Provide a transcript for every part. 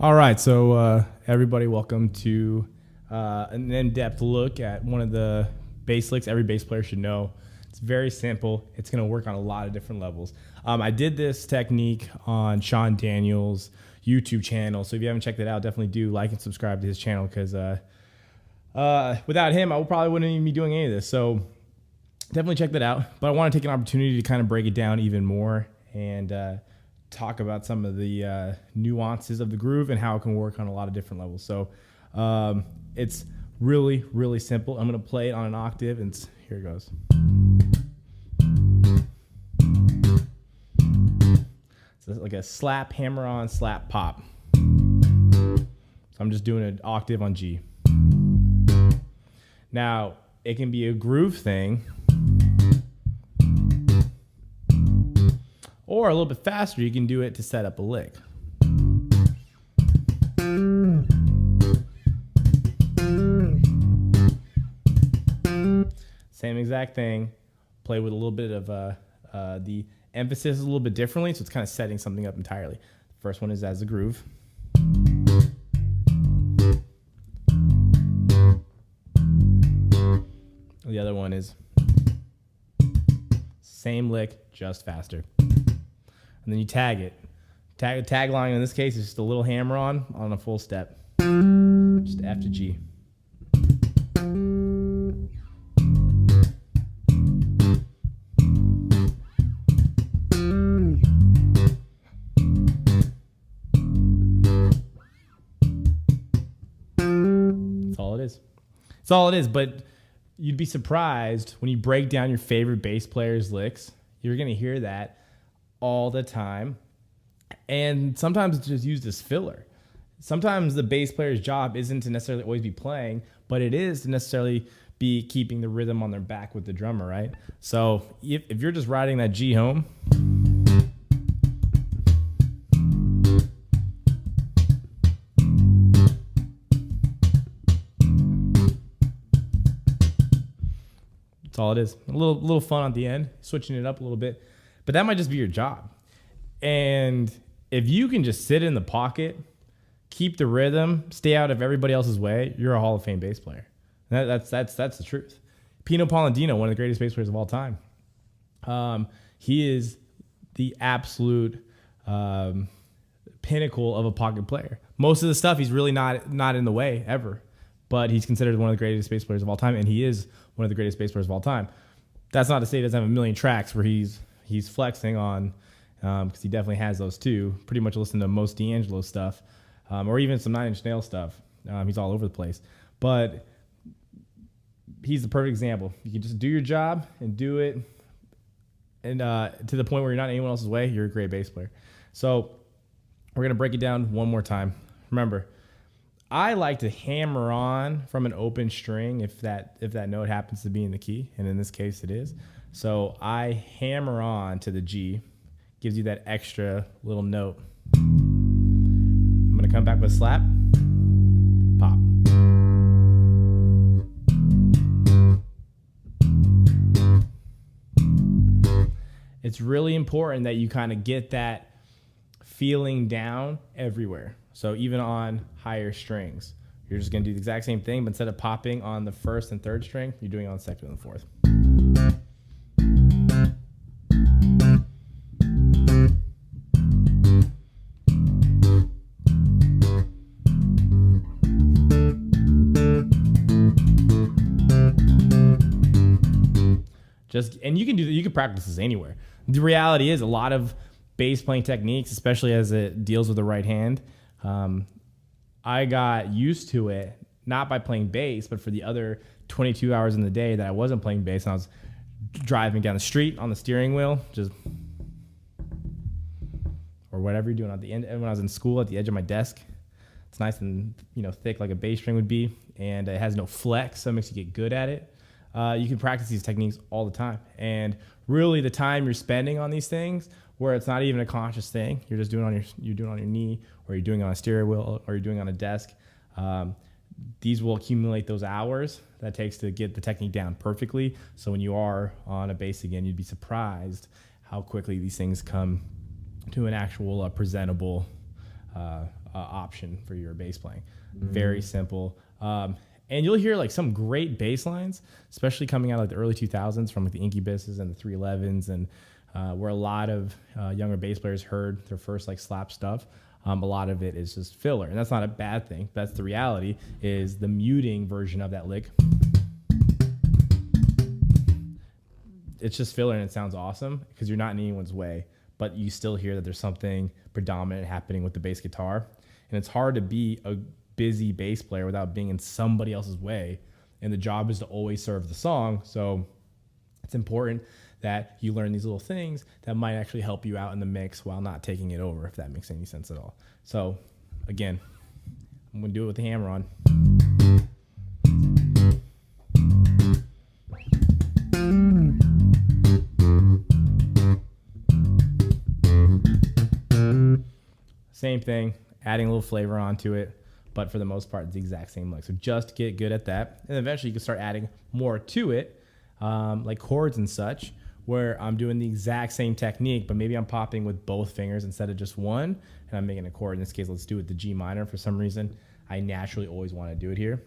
All right, so everybody, welcome to an in-depth look at one of the bass licks every bass player should know. It's very simple. It's going to work on a lot of different levels. I did this technique on Sean Daniels' YouTube channel, so if you haven't checked it out, definitely do like and subscribe to his channel because without him, I probably wouldn't even be doing any of this. So definitely check that out. But I want to take an opportunity to kind of break it down even more and talk about some of the nuances of the groove and how it can work on a lot of different levels. So it's really, really simple. I'm going to play it on an octave, and here it goes. So it's like a slap, hammer on, slap, pop. So I'm just doing an octave on G. Now, it can be a groove thing, or a little bit faster, you can do it to set up a lick. Same exact thing, play with a little bit of the emphasis a little bit differently, so it's kind of setting something up entirely. The first one is as a groove. The other one is same lick, just faster. And then you tag it. Tagline in this case is just a little hammer on a full step. Just F to G. That's all it is. That's all it is, but you'd be surprised when you break down your favorite bass player's licks. You're going to hear that all the time, and sometimes it's just used as filler. Sometimes the bass player's job isn't to necessarily always be playing, but it is to necessarily be keeping the rhythm on their back with the drummer, right? So if you're just riding that G home, that's all it is. A little fun at the end, switching it up a little bit. But that might just be your job. And if you can just sit in the pocket, keep the rhythm, stay out of everybody else's way, you're a Hall of Fame bass player. That's the truth. Pino Palladino, one of the greatest bass players of all time. He is the absolute pinnacle of a pocket player. Most of the stuff, he's really not in the way ever. But he's considered one of the greatest bass players of all time, and he is one of the greatest bass players of all time. That's not to say he doesn't have a million tracks where he's flexing on, because he definitely has those too. Pretty much listen to most D'Angelo stuff, or even some Nine Inch Nails stuff. He's all over the place. But he's the perfect example. You can just do your job and do it, and to the point where you're not in anyone else's way, you're a great bass player. So we're going to break it down one more time. Remember, I like to hammer on from an open string if that note happens to be in the key, and in this case it is. So I hammer on to the G, gives you that extra little note. I'm going to come back with a slap, pop. It's really important that you kind of get that feeling down everywhere. So even on higher strings, you're just going to do the exact same thing, but instead of popping on the first and third string, you're doing it on the second and the fourth. And you can do that. You can practice this anywhere. The reality is, a lot of bass playing techniques, especially as it deals with the right hand, I got used to it not by playing bass, but for the other 22 hours in the day that I wasn't playing bass, and I was driving down the street on the steering wheel, just or whatever you're doing at the end. And when I was in school, at the edge of my desk, it's nice and thick like a bass string would be, and it has no flex, so it makes you get good at it. You can practice these techniques all the time, and really the time you're spending on these things, where it's not even a conscious thing, you're just doing on your knee, or you're doing it on a steering wheel, or you're doing it on a desk. These will accumulate those hours that it takes to get the technique down perfectly. So when you are on a bass again, you'd be surprised how quickly these things come to an actual presentable option for your bass playing. Very simple. And you'll hear like some great bass lines, especially coming out of like the early 2000s from like the Incubus's and the 311s, and where a lot of younger bass players heard their first like slap stuff. A lot of it is just filler, and that's not a bad thing. That's the reality, is the muting version of that lick. It's just filler and it sounds awesome because you're not in anyone's way, but you still hear that there's something predominant happening with the bass guitar. And it's hard to be a busy bass player without being in somebody else's way. And the job is to always serve the song. So it's important that you learn these little things that might actually help you out in the mix while not taking it over, if that makes any sense at all. So again, I'm gonna do it with the hammer on. Same thing, adding a little flavor onto it, but for the most part, it's the exact same lick. So just get good at that. And eventually you can start adding more to it, like chords and such, where I'm doing the exact same technique, but maybe I'm popping with both fingers instead of just one, and I'm making a chord. In this case, let's do it the G minor. For some reason, I naturally always want to do it here.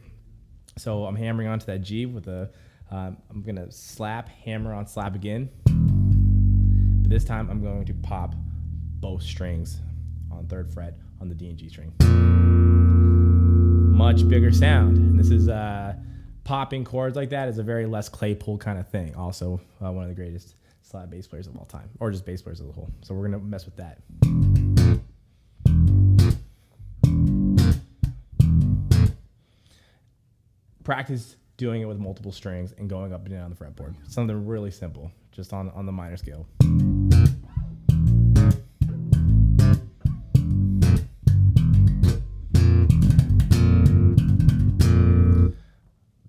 So I'm hammering onto that G with a, I'm gonna slap, hammer on slap again. But this time I'm going to pop both strings on 3rd fret on the D and G string. Much bigger sound. And this is popping chords like that is a very Les Claypool kind of thing. Also one of the greatest slap bass players of all time, or just bass players as a whole. So we're gonna mess with that. Practice doing it with multiple strings and going up and down the fretboard. Something really simple, just on the minor scale.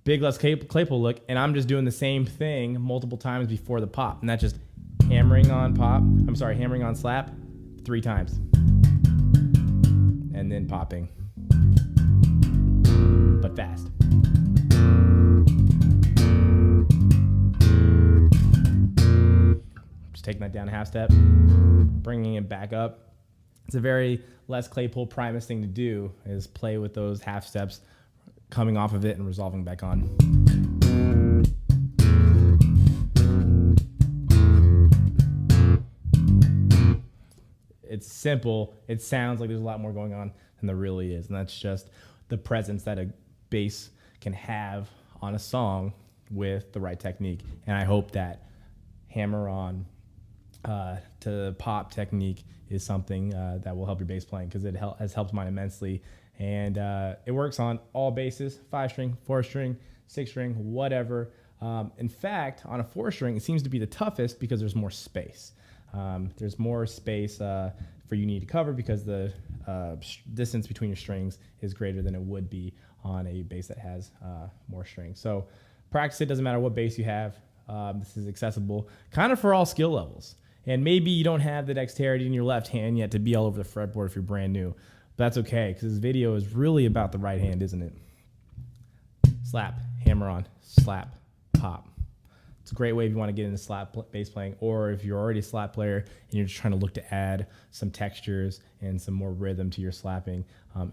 Big Les Claypool look, and I'm just doing the same thing multiple times before the pop, and that's just hammering on hammering on slap 3 times, and then popping, but fast. Just taking that down a half step, bringing it back up. It's a very Les Claypool Primus thing to do, is play with those half steps, coming off of it and resolving back on. It's simple. It sounds like there's a lot more going on than there really is. And that's just the presence that a bass can have on a song with the right technique. And I hope that hammer on to pop technique is something that will help your bass playing, because it has helped mine immensely. And it works on all basses, 5-string, 4-string, 6-string, whatever. In fact, on a 4-string, it seems to be the toughest because there's more space. There's more space for you need to cover because the distance between your strings is greater than it would be on a bass that has more strings. So practice it, doesn't matter what bass you have. This is accessible kind of for all skill levels. And maybe you don't have the dexterity in your left hand yet to be all over the fretboard if you're brand new. But that's okay, because this video is really about the right hand, isn't it? Slap, hammer on, slap, pop. It's a great way if you want to get into slap bass playing, or if you're already a slap player and you're just trying to look to add some textures and some more rhythm to your slapping.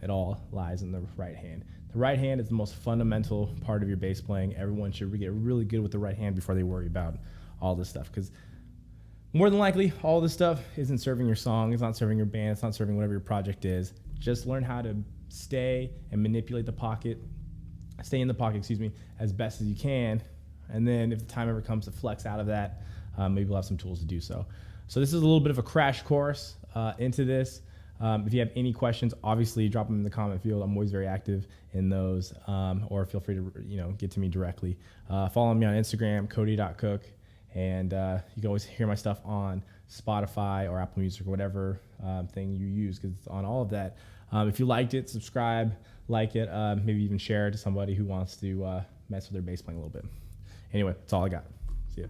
It all lies in the right hand. The right hand is the most fundamental part of your bass playing. Everyone should get really good with the right hand before they worry about all this stuff, because more than likely, all this stuff isn't serving your song, it's not serving your band, it's not serving whatever your project is. Just learn how to stay and manipulate the pocket, stay in the pocket, as best as you can. And then if the time ever comes to flex out of that, maybe we'll have some tools to do so. So this is a little bit of a crash course into this. If you have any questions, obviously drop them in the comment field. I'm always very active in those, or feel free to get to me directly. Follow me on Instagram, cody.cook. And you can always hear my stuff on Spotify or Apple Music or whatever thing you use, because it's on all of that. If you liked it, subscribe, like it, maybe even share it to somebody who wants to mess with their bass playing a little bit. Anyway, that's all I got. See ya.